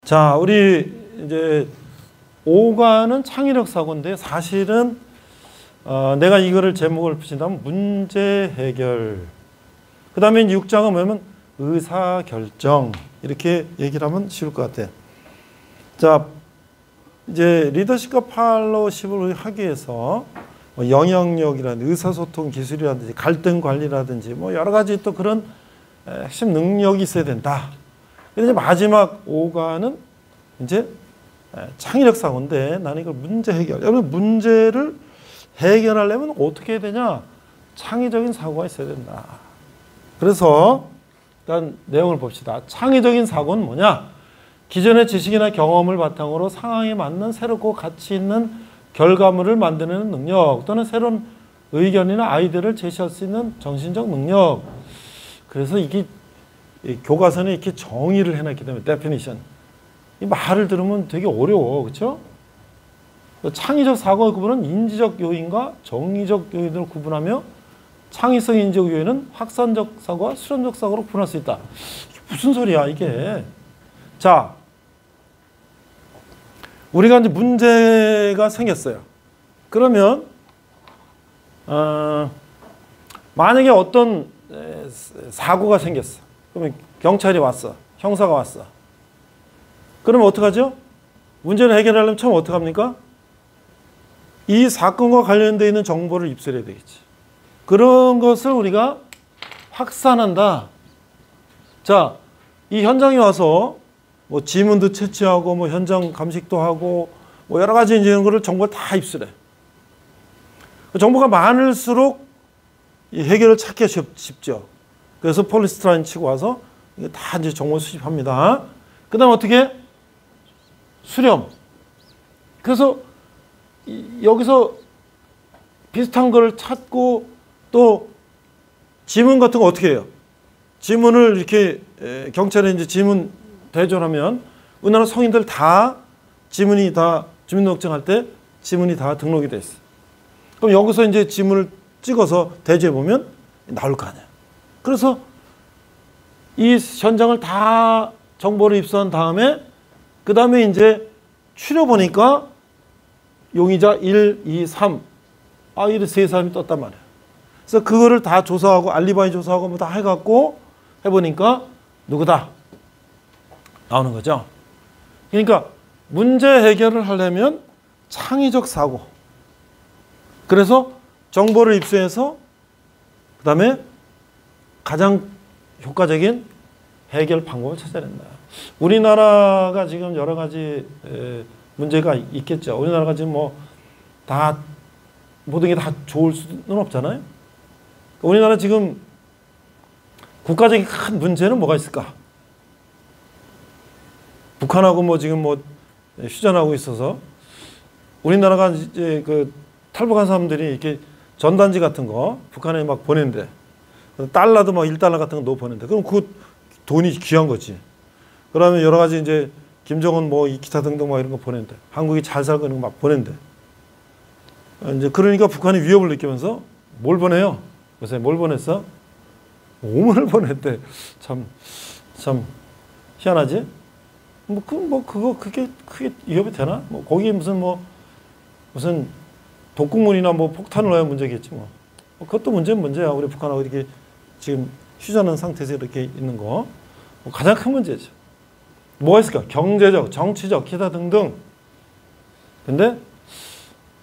자, 우리 이제 5과는 창의력 사고인데 사실은 내가 이거를 제목을 붙인다면 문제 해결. 그 다음에 6장은 뭐냐면 의사결정. 이렇게 얘기를 하면 쉬울 것 같아요. 자, 이제 리더십과 팔로우십을 하기 위해서 뭐 영향력이라든지 의사소통 기술이라든지 갈등 관리라든지 뭐 여러 가지 또 그런 핵심 능력이 있어야 된다. 그래서 마지막 5과는 이제 창의력 사고인데 나는 이걸 문제 해결. 여러분 문제를 해결하려면 어떻게 해야 되냐? 창의적인 사고가 있어야 된다. 그래서 일단 내용을 봅시다. 창의적인 사고는 뭐냐? 기존의 지식이나 경험을 바탕으로 상황에 맞는 새롭고 가치 있는 결과물을 만드는 능력 또는 새로운 의견이나 아이디어를 제시할 수 있는 정신적 능력. 그래서 이게 교과서에 이렇게 정의를 해놨기 때문에 definition. 이 말을 들으면 되게 어려워. 그렇죠? 창의적 사고의 구분은 인지적 요인과 정의적 요인으로 구분하며 창의성 인지적 요인은 확산적 사고와 수렴적 사고로 구분할 수 있다. 이게 무슨 소리야 이게. 자, 우리가 이제 문제가 생겼어요. 그러면 만약에 어떤 사고가 생겼어. 그러면 경찰이 왔어. 형사가 왔어. 그러면 어떡하죠? 문제를 해결하려면 처음 어떡합니까? 이 사건과 관련되어 있는 정보를 입수해야 되겠지. 그런 것을 우리가 확산한다. 자, 이 현장에 와서 뭐 지문도 채취하고 뭐 현장 감식도 하고 뭐 여러 가지 이제 이런 거를 정보를 다 입수해. 정보가 많을수록 이 해결을 찾기가 쉽죠. 그래서 폴리스트라인 치고 와서 이게 다 이제 정보 수집합니다. 그 다음 어떻게? 수렴. 그래서 여기서 비슷한 걸 찾고 또 지문 같은 거 어떻게 해요? 지문을 이렇게 경찰에 이제 지문 대조하면 우리나라 성인들 다 지문이 다 주민등록증 때 지문이 다 등록이 돼 있어. 그럼 여기서 이제 지문을 찍어서 대조해 보면 나올 거 아니야. 그래서 이 현장을 다 정보를 입수한 다음에 그 다음에 이제 추려보니까 용의자 1, 2, 3 이렇게 세 사람이 떴단 말이야. 그래서 그거를 다 조사하고 알리바이 조사하고 뭐 다 해갖고 해보니까 누구다 나오는 거죠. 그러니까 문제 해결을 하려면 창의적 사고. 그래서 정보를 입수해서 그 다음에 가장 효과적인 해결 방법을 찾아야 된다. 우리나라가 지금 여러 가지 문제가 있겠죠. 우리나라가 지금 뭐 다 모든 게 다 좋을 수는 없잖아요. 우리나라 지금 국가적인 큰 문제는 뭐가 있을까? 북한하고 뭐 지금 뭐 휴전하고 있어서 우리나라가 이제 그 탈북한 사람들이 이렇게 전단지 같은 거 북한에 막 보낸대. 달러도 막 1달러 같은 거 넣어 보낸대. 그럼 그 돈이 귀한 거지. 그러면 여러 가지 이제 김정은 뭐 기타 등등 뭐 이런 거 보낸대. 한국이 잘 살고 있는 거 막 보낸대. 이제 그러니까 북한이 위협을 느끼면서 뭘 보내요? 요새 뭘 보냈어? 오문을 보냈대. 참 희한하지? 그게 크게 위협이 되나? 뭐 거기 무슨 독극물이나 뭐 폭탄을 넣어야 문제겠지 뭐. 그것도 문제는 문제야. 우리 북한하고 이렇게 지금 휴전한 상태에서 이렇게 있는 거. 가장 큰 문제죠. 뭐가 있을까? 경제적, 정치적, 기타 등등. 근데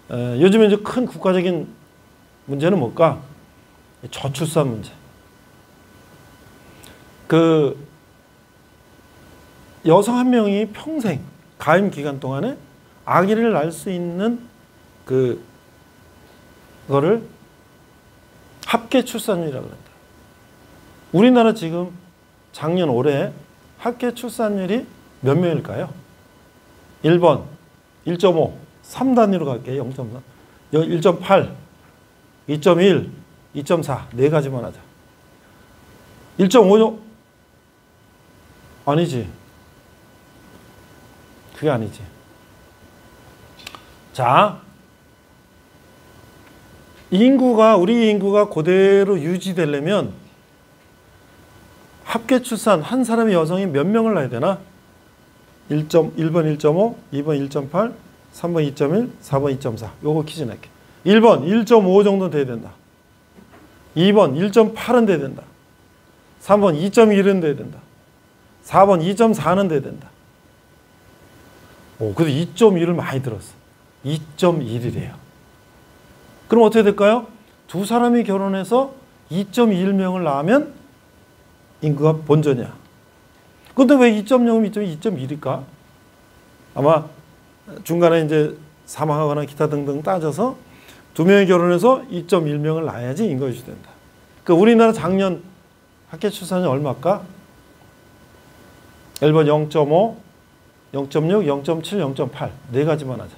요즘에 이제 큰 국가적인 문제는 뭘까? 저출산 문제. 그 여성 한 명이 평생 가임 기간 동안에 아기를 낳을 수 있는 그거를 합계 출산율이라고 합니다. 우리나라 지금 작년 올해 합계 출산율이 몇 명일까요? 1번 1.5, 3단위로 갈게요. 0.3, 1.8, 2.1, 2.4 네 가지만 하자. 1.5 아니지. 그게 아니지. 자, 우리 인구가 그대로 유지되려면 합계 출산 한 사람의 여성이 몇 명을 낳아야 되나? 1번 1.5, 2번 1.8, 3번 2.1, 4번 2.4. 요거 퀴즈 낼게. 1번 1.5 정도 돼야 된다. 2번 1.8은 돼야 된다. 3번 2.1은 돼야 된다. 4번 2.4는 돼야 된다. 오, 그래도 2.1을 많이 들었어. 2.1이래요. 그럼 어떻게 될까요? 두 사람이 결혼해서 2.1명을 낳으면 인구가 본전이야. 근데 왜 2.0은 2.1일까? 아마 중간에 이제 사망하거나 기타 등등 따져서 두 명이 결혼해서 2.1명을 낳아야지 인구가 유지된다. 그러니까 우리나라 작년 합계 출산이 얼마일까? 1번 0.5, 0.6, 0.7, 0.8 네 가지만 하자.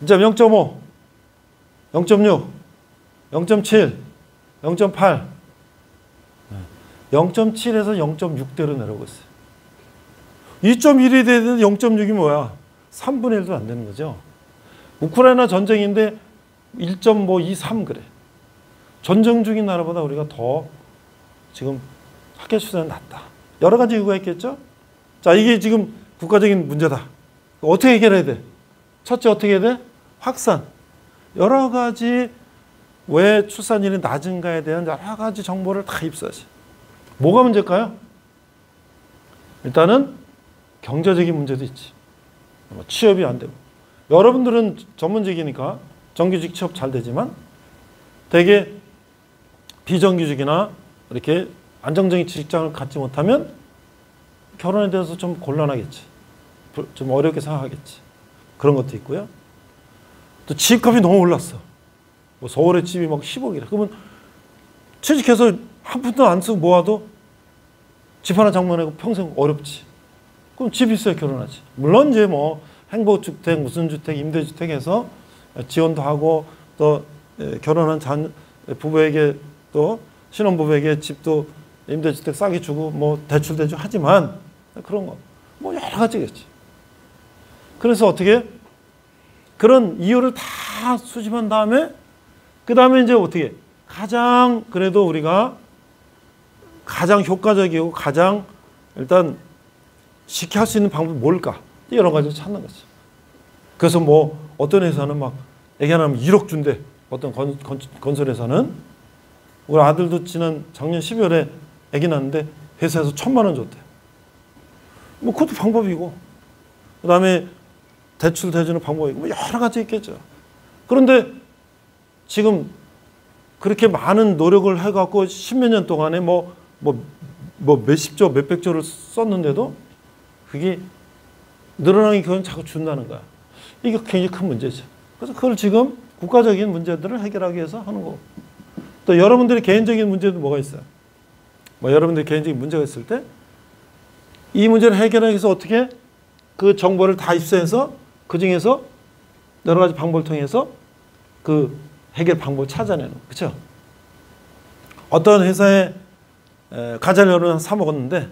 이제 0.5, 0.6, 0.7, 0.8 0.7에서 0.6대로 내려오고 있어요. 2.1이 되는데 0.6이 뭐야? 3분의 1도 안 되는 거죠. 우크라이나 전쟁인데 1.23 그래. 전쟁 중인 나라보다 우리가 더 지금 학교 수준이 낮다. 여러 가지 이유가 있겠죠? 자, 이게 지금 국가적인 문제다. 어떻게 해결해야 돼? 첫째 어떻게 해야 돼? 확산. 여러 가지 왜 출산율이 낮은가에 대한 여러 가지 정보를 다 입수하지. 뭐가 문제일까요? 일단은 경제적인 문제도 있지. 취업이 안 되고. 여러분들은 전문직이니까 정규직 취업 잘 되지만 되게 비정규직이나 이렇게 안정적인 직장을 갖지 못하면 결혼에 대해서 좀 곤란하겠지. 좀 어렵게 생각하겠지. 그런 것도 있고요. 또 집값이 너무 올랐어. 뭐 서울의 집이 막 10억이라. 그러면 취직해서 한 푼도 안 쓰고 모아도 집 하나 장만하고 평생 어렵지. 그럼 집 있어야 결혼하지. 물론 이제 뭐 행복주택, 무슨 주택, 임대주택 해서 지원도 하고 또 결혼한 부부에게 또 신혼부부에게 집도 임대주택 싸게 주고 뭐 대출 하지만 그런 거 뭐 여러 가지겠지. 그래서 어떻게 그런 이유를 다 수집한 다음에 그 다음에 이제 어떻게 가장 그래도 우리가 가장 효과적이고 가장 일단 쉽게 할 수 있는 방법이 뭘까? 여러 가지를 찾는 거지. 그래서 뭐 어떤 회사는 막 애기 하나 하면 1억 준대. 어떤 건설회사는 우리 아들도 작년 12월에 애기 낳았는데 회사에서 1,000만 원 줬대. 뭐 그것도 방법이고 그 다음에 대출도 해주는 방법이고 뭐 여러 가지 있겠죠. 그런데 지금 그렇게 많은 노력을 해갖고 10몇 년 동안에 뭐 몇십조, 몇백조를 썼는데도 그게 늘어나는 경우는 자꾸 준다는 거야. 이게 굉장히 큰 문제죠. 그래서 그걸 지금 국가적인 문제들을 해결하기 위해서 하는 거고. 또 여러분들의 개인적인 문제도 뭐가 있어요? 뭐 여러분들의 개인적인 문제가 있을 때 이 문제를 해결하기 위해서 어떻게 그 정보를 다 입수해서 그 중에서 여러 가지 방법을 통해서 그 해결 방법을 찾아내는 거죠. 그렇죠? 어떤 회사에 과자를 여러 번 사 먹었는데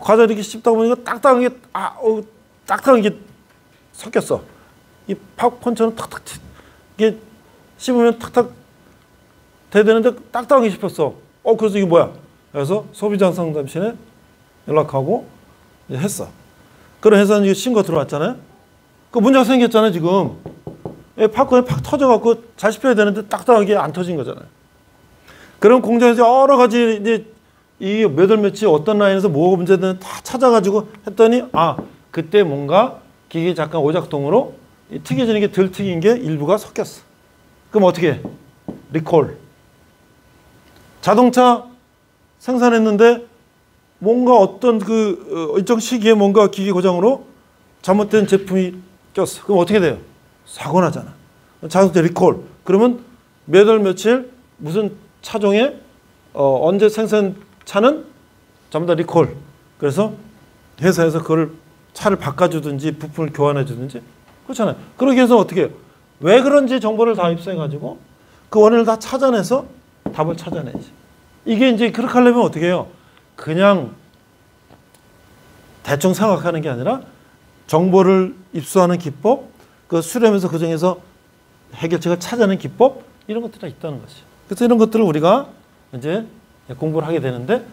과자 이렇게 씹다 보니까 딱딱한 게 섞였어. 이 팝콘처럼 탁탁 이게 씹으면 탁탁 돼야 되는데 딱딱한 게 씹혔어. 그래서 이게 뭐야? 그래서 소비자 상담실에 연락하고 했어. 그런 회사는 이게 신고 들어왔잖아요. 그 문제가 생겼잖아요. 지금 팝콘이 팍 터져갖고 잘 씹혀야 되는데 딱딱하게 안 터진 거잖아요. 그런 공장에서 여러 가지 이제 이 몇 월 며칠 어떤 라인에서 뭐가 문제되는 다 찾아가지고 했더니 그때 뭔가 기계 잠깐 오작동으로 튀겨지는 게 덜 튀긴 게 일부가 섞였어. 그럼 어떻게 해? 리콜. 자동차 생산했는데 뭔가 어떤 그 일정 시기에 뭔가 기계 고장으로 잘못된 제품이 꼈어. 그럼 어떻게 돼요? 사고 나잖아. 자동차 리콜. 그러면 몇 월 며칠 무슨 차종에 언제 생산차는 전부 다 리콜. 그래서 회사에서 그걸 차를 바꿔주든지 부품을 교환해 주든지 그렇잖아요. 그러기 위해서 어떻게 해요? 왜 그런지 정보를 다 입수해가지고 그 원인을 다 찾아내서 답을 찾아내지. 이게 이제 그렇게 하려면 어떻게 해요? 그냥 대충 생각하는 게 아니라 정보를 입수하는 기법, 그 수렴해서 그 중에서 해결책을 찾아내는 기법 이런 것들이 다 있다는 거지. 그래서 이런 것들을 우리가 이제 공부를 하게 되는데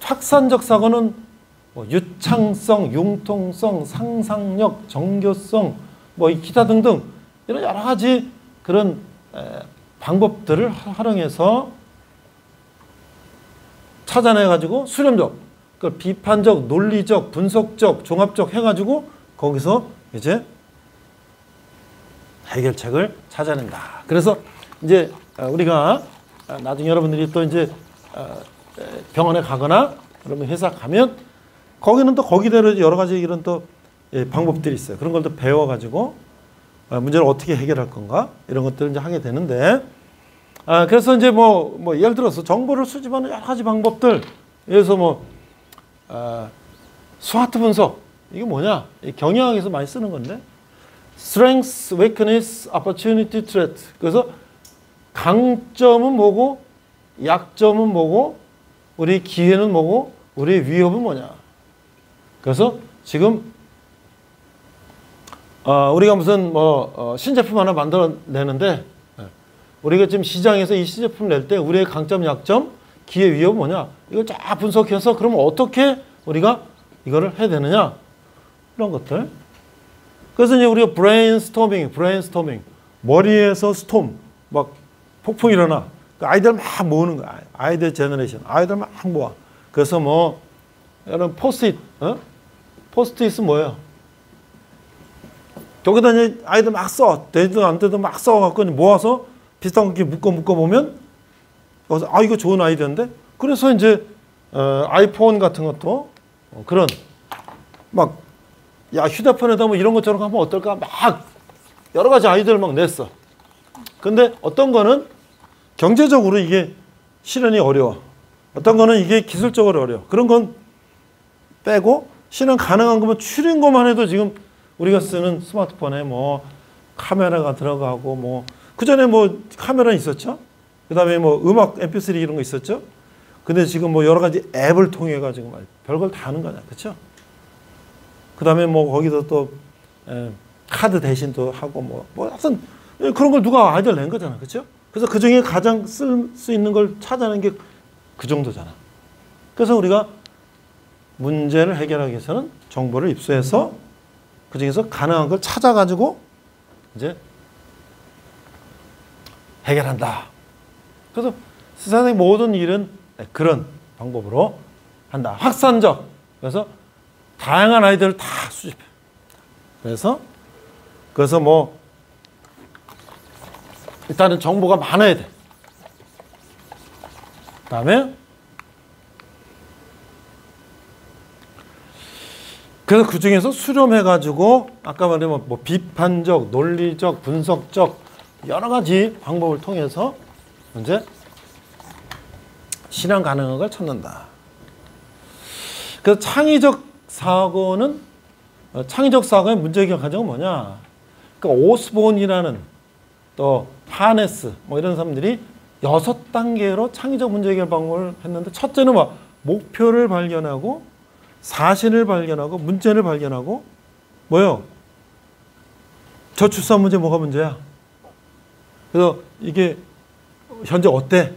확산적 사고는 뭐 유창성, 융통성, 상상력, 정교성, 뭐 기타 등등 이런 여러 가지 그런 방법들을 활용해서 찾아내가지고 수렴적, 그 비판적, 논리적, 분석적, 종합적 해가지고 거기서 이제 해결책을 찾아낸다. 그래서 이제 우리가 나중에 여러분들이 또 이제 병원에 가거나 그러면 회사 가면 거기는 또 거기대로 여러 가지 이런 또 방법들이 있어요. 그런 걸 또 배워가지고 문제를 어떻게 해결할 건가 이런 것들을 이제 하게 되는데 그래서 이제 뭐 예를 들어서 정보를 수집하는 여러 가지 방법들 예를 들어서 스와트 분석 이게 뭐냐 경영학에서 많이 쓰는 건데 Strengths, Weakness, Opportunity, Threat 그래서 강점은 뭐고 약점은 뭐고 우리 기회는 뭐고 우리 위협은 뭐냐 그래서 지금 우리가 무슨 신제품 하나 만들어내는데 우리가 지금 시장에서 이 신제품 낼 때 우리의 강점, 약점, 기회, 위협은 뭐냐 이걸 쫙 분석해서 그러면 어떻게 우리가 이거를 해야 되느냐 이런 것들 그래서 이제 우리가 브레인스토밍 머리에서 스톰 막 폭풍이 일어나 그 아이들 막 모으는 거야 아이들 제너레이션 아이들 막 모아 그래서 뭐 여러분 포스트잇은 뭐예요? 여기다 이제 아이들 막 써. 되든 안 되든 막 써갖고 모아서 비슷한 게 묶어 보면 그래서 이거 좋은 아이디어인데 그래서 이제 아이폰 같은 것도 그런 막 야 휴대폰에다 뭐 이런 것처럼 하면 어떨까 막 여러 가지 아이디어를 막 냈어. 근데 어떤 거는 경제적으로 이게 실현이 어려워. 어떤 거는 이게 기술적으로 어려워. 그런 건 빼고 실현 가능한 거면 추린 것만 해도 지금 우리가 쓰는 스마트폰에 뭐 카메라가 들어가고 뭐 그전에 뭐 카메라 있었죠. 그다음에 뭐 음악 mp3 이런 거 있었죠. 근데 지금 뭐 여러 가지 앱을 통해 가지고 말 별걸 다 하는 거냐. 그렇죠? 그다음에 뭐 거기서 또 카드 대신 또 하고 뭐 하여튼 그런 걸 누가 아이디어를 낸 거잖아. 그렇죠? 그래서 그중에 가장 쓸 수 있는 걸 찾아낸 게 그 정도잖아. 그래서 우리가 문제를 해결하기 위해서는 정보를 입수해서 그 중에서 가능한 걸 찾아가지고 이제 해결한다. 그래서 세상의 모든 일은 그런 방법으로 한다. 확산적. 그래서 다양한 아이디어를 다 수집해. 그래서 뭐 일단은 정보가 많아야 돼. 그다음에 그래서 그 중에서 수렴해가지고 아까 말한 뭐 비판적, 논리적, 분석적 여러 가지 방법을 통해서 이제 실현 가능한 걸 찾는다. 그래서 창의적 사고의 문제 해결 과정은 뭐냐? 그러니까 오스본이라는 또 하네스 뭐 이런 사람들이 6단계로 창의적 문제 해결 방법을 했는데 첫째는 뭐 목표를 발견하고 사실을 발견하고 문제를 발견하고 뭐요? 저출산 문제 뭐가 문제야? 그래서 이게 현재 어때?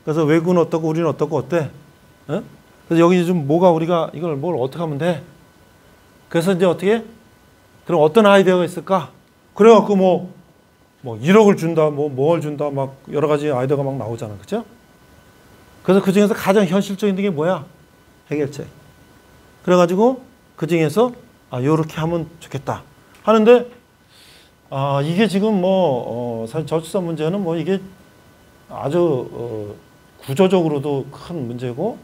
그래서 외국은 어떻고 우리는 어떻고 어때? 어? 그래서 여기 좀 뭐가 우리가 이걸 뭘 어떻게 하면 돼? 그래서 이제 어떻게? 그럼 어떤 아이디어가 있을까? 그래갖고 뭐 1억을 준다, 뭘 준다, 막 여러 가지 아이디어가 막 나오잖아, 그렇죠? 그래서 그 중에서 가장 현실적인 게 뭐야? 해결책. 그래가지고 그 중에서 요렇게 하면 좋겠다 하는데 이게 지금 사실 저출산 문제는 뭐 이게 아주 구조적으로도 큰 문제고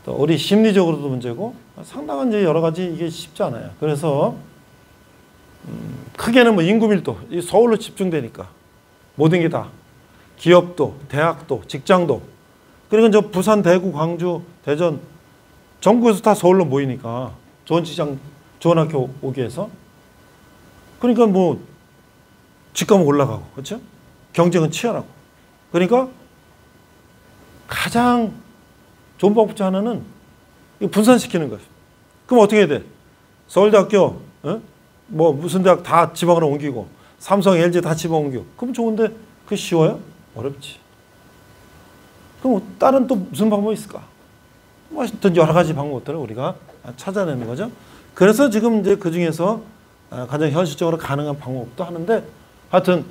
또 우리 심리적으로도 문제고 상당한 이제 여러 가지 이게 쉽지 않아요. 그래서 크게는 뭐 인구 밀도, 이 서울로 집중되니까 모든 게 다 기업도, 대학도, 직장도 그리고 저 부산, 대구, 광주, 대전 전국에서 다 서울로 모이니까 좋은 직장, 좋은 학교 오기 위해서 그러니까 뭐 집값은 올라가고 그렇죠? 경쟁은 치열하고 그러니까 가장 좋은 방법 중 하나는 분산시키는 거예요. 그럼 어떻게 해야 돼? 서울대학교 뭐 무슨 대학 다 지방으로 옮기고 삼성, LG 다 지방 옮기고 그럼 좋은데 그게 쉬워요? 어렵지. 그럼 다른 또 무슨 방법이 있을까? 뭐 어떤 여러 가지 방법들을 우리가 찾아내는 거죠. 그래서 지금 이제 그 중에서 가장 현실적으로 가능한 방법도 하는데 하여튼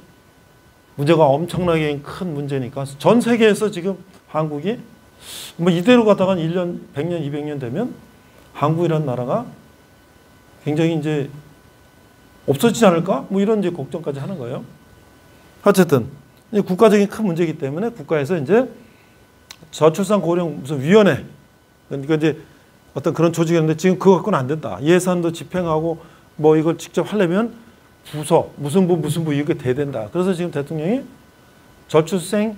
문제가 엄청나게 큰 문제니까 전 세계에서 지금 한국이 뭐 이대로 가다가 1년, 100년, 200년 되면 한국이라는 나라가 굉장히 이제 없어지지 않을까? 뭐 이런 이제 걱정까지 하는 거예요. 어쨌든 국가적인 큰 문제이기 때문에 국가에서 이제 저출산 고령 무슨 위원회 그러니까 이제 어떤 그런 조직이었는데 지금 그거 갖고는 안 된다. 예산도 집행하고 뭐 이걸 직접 하려면 부서 무슨 부 이렇게 돼야 된다. 그래서 지금 대통령이 저출생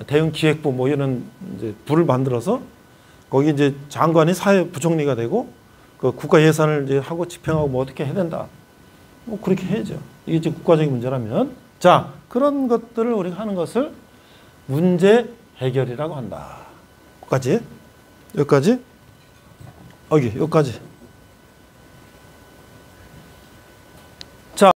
대응 기획부 뭐 이런 이제 부를 만들어서 거기 이제 장관이 사회부총리가 되고 그 국가 예산을 이제 하고 집행하고 뭐 어떻게 해야 된다. 뭐 그렇게 해야죠. 이게 이제 국가적인 문제라면 자 그런 것들을 우리가 하는 것을 문제 해결이라고 한다. 여기까지 여기까지.